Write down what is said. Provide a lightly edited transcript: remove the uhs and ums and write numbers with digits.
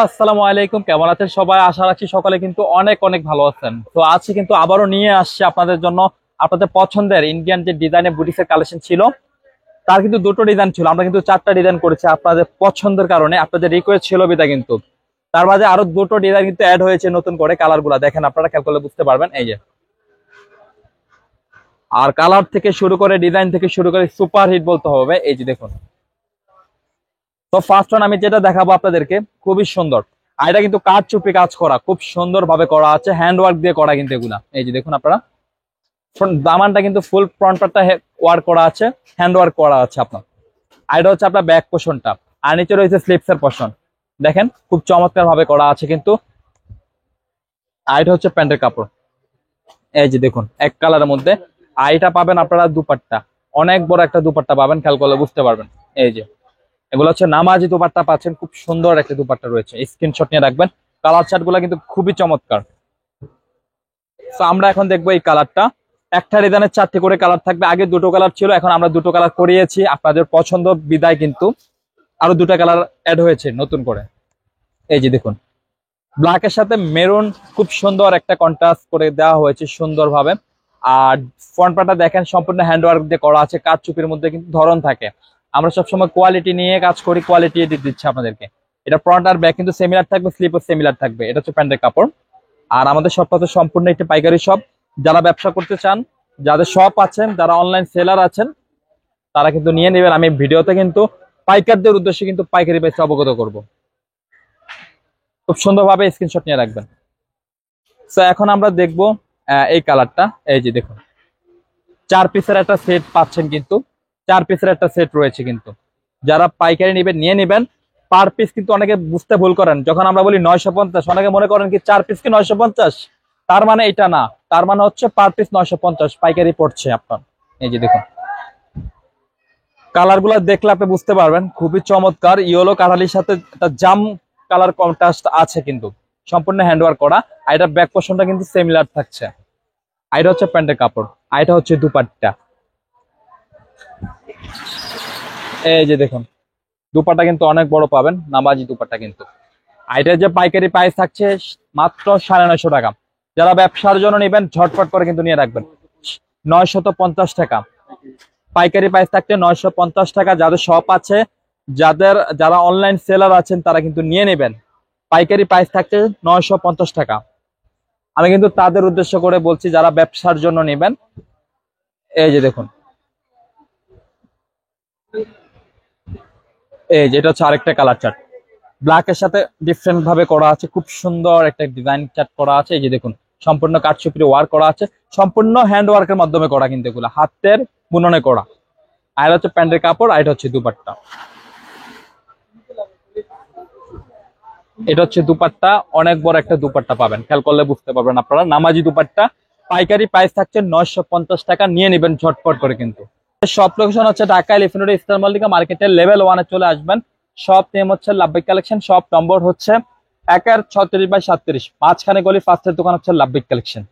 আসসালামু আলাইকুম, কেমন আছেন সবাই? আশা রাখছি সকালে কিন্তু অনেক অনেক ভালো আছেন। তো আজকে কিন্তু আবারও নিয়ে আসছি আপনাদের জন্য আপনাদের পছন্দের ইন্ডিয়ান যে ডিজাইনের বুটিক্সের কালেকশন ছিল, তার কিন্তু দুটো ডিজাইন ছিল। আমরা কিন্তু চারটা ডিজাইন করেছি আপনাদের পছন্দের কারণে, আপনাদের রিকোয়েস্ট ছিল বিদা কিন্তু তার মাঝে আরো দুটো ডিজাইন কিন্তু অ্যাড হয়েছে নতুন করে। কালার গুলা দেখেন, আপনারা খেয়াল করলে বুঝতে পারবেন। এই যে, আর কালার থেকে শুরু করে ডিজাইন থেকে শুরু করে সুপার হিট বলতে হবে। এই যে দেখুন, তো ফার্স্ট ওয়ান আমি যেটা দেখাবো আপনাদেরকে, খুবই সুন্দর। আর এটা কিন্তু কাঠচুপি কাজ করা, খুব সুন্দর ভাবে করা আছে, হ্যান্ড ওয়ার্ক দিয়ে করা কিন্তু এগুলা। এই যে দেখুন আপনারা, দামানটা কিন্তু ফুল ফ্রন্ট পার্টটা ওয়ার্ক করা আছে, হ্যান্ড ওয়ার্ক করা আছে আপনার। আর এটা হচ্ছে আপনার ব্যাক পোর্শনটা, আর নিচে রয়েছে স্লিপস এর পোর্শন। দেখেন খুব চমৎকার ভাবে করা আছে কিন্তু। আর এটা হচ্ছে প্যান্টের কাপড়। এই যে দেখুন, এক কালারের মধ্যে। আর এটা পাবেন আপনারা দুপাট্টা, অনেক বড় একটা দুপাট্টা পাবেন, খেয়াল করলে বুঝতে পারবেন। এই যে, এগুলো হচ্ছে নামাজি দুপাট্টা পাচ্ছেন, খুব সুন্দর একটা দুপাট্টা রয়েছে, স্ক্রিনশট নিয়ে রাখবেন। কালার চার্ট গুলা কিন্তু খুবই চমৎকার। তো আমরা এখন দেখবো এই কালারটা। একটা ডিজাইনের চারটি করে কালার থাকবে, আগে দুটো কালার ছিল, এখন আমরা দুটো কালার করিয়েছি আপনাদের পছন্দ বিদায় কিন্তু আরো দুটো কালার অ্যাড হয়েছে নতুন করে। এই যে দেখুন, ব্ল্যাকের সাথে মেরুন, খুব সুন্দর একটা কন্ট্রাস্ট করে দেওয়া হয়েছে সুন্দর ভাবে। আর ফ্রন্ট পার্টটা দেখেন সম্পূর্ণ হ্যান্ডওয়ার্ক দিয়ে করা আছে, কাঠচুপির মধ্যে কিন্তু ধরন থাকে। আমরা সবসময় কোয়ালিটি নিয়ে কাজ করি, কোয়ালিটি দিচ্ছি আপনাদেরকে। এটা ফ্রন্ট আর ব্যাক কিন্তু সিমিলার থাকবে, স্লিপও সিমিলার থাকবে। এটা হচ্ছে প্যান্টের কাপড়। আর আমাদের শপটা তো সম্পূর্ণ একটি পাইকারি শপ। যারা ব্যবসা করতে চান, যাদের শপ আছেন, যারা অনলাইন সেলার আছেন, তারা কিন্তু নিয়ে নেবেন। আমি ভিডিওতে কিন্তু পাইকারদের উদ্দেশ্যে কিন্তু পাইকারি প্রাইসে অবগত করব। খুব সুন্দরভাবে স্ক্রিনশট নিয়ে রাখবেন। তো এখন আমরা দেখব এই কালারটা। এই যে দেখুন, 4 পিসের একটা সেট পাচ্ছেন কিন্তু, 4 পিসের একটা সেট রয়েছে কিন্তু। যারা পাইকারি নেবেন নিয়ে নেবেন। পার পিস কিন্তু অনেকে বুঝতে ভুল করেন, যখন আমরা বলি 950, অনেকে মনে করেন কি 4 পিস কি 950, তার মানে এটা না, তার মানে হচ্ছে পার পিস 950 পাইকারি পড়ছে আপনার। এই যে দেখুন, কালার গুলা দেখলে আপনি বুঝতে পারবেন, খুবই চমৎকার। ইয়েলো কালারের সাথে একটা জাম কালার কন্ট্রাস্ট আছে কিন্তু, সম্পূর্ণ হ্যান্ডওয়ার্ক করা। আর এটা ব্যাক পোর্শনটা কিন্তু সিমিলার থাকছে। আর এটা হচ্ছে প্যান্টের কাপড়, আর এটা হচ্ছে দুপাট্টা। এই যে দেখুন, দুপাট্টা কিন্তু অনেক বড় পাবেন, নামাজি দুপাট্টা কিন্তু। আর এটার যে পাইকারি প্রাইস থাকছে মাত্র 950 টাকা। যারা ব্যবসার জন্য নেবেন ঝটপট করে কিন্তু নিয়ে রাখবেন, 950 টাকা পাইকারি প্রাইস থাকছে, 950 টাকা। যাদের শপ আছে, যারা অনলাইন সেলার আছেন, তারা কিন্তু নিয়ে নেবেন। পাইকারি প্রাইস থাকছে 950 টাকা। আমি কিন্তু তাদের উদ্দেশ্য করে বলছি যারা ব্যবসার জন্য নেবেন। এই যে দেখুন, এই যে এটা হচ্ছে আরেকটা কালার চার্ট, ব্ল্যাকের সাথে ডিফারেন্ট ভাবে করা আছে, খুব সুন্দর একটা ডিজাইন চার্ট করা আছে। এই যে দেখুন, সম্পূর্ণ কাঠচুপির ওয়ার্ক করা আছে, সম্পূর্ণ হ্যান্ড ওয়ার্কের মাধ্যমে করা কিন্তু, এগুলো হাতের বুননে করা। আর হচ্ছে প্যান্টের কাপড়, আর এটা হচ্ছে দুপাট্টা। এটা হচ্ছে দুপাট্টা, অনেক বড় একটা দুপাট্টা পাবেন, খেয়াল করলে বুঝতে পারবেন আপনারা। নামাজি দুপাট্টা, পাইকারি প্রাইস থাকছে 950 টাকা, নিয়ে নেবেন ঝটপট করে কিন্তু। সব লোকেশন হচ্ছে Dhaka elephant road eastern Mallika মার্কেটের লেভেল 1-এ চলে আসবেন। শপ নেম হচ্ছে লাভবিক কালেকশন, শপ নম্বর হচ্ছে 1-36/37, মাঝখানে গলি, ফার্স্টের দোকান হচ্ছে লাভবিক কালেকশন।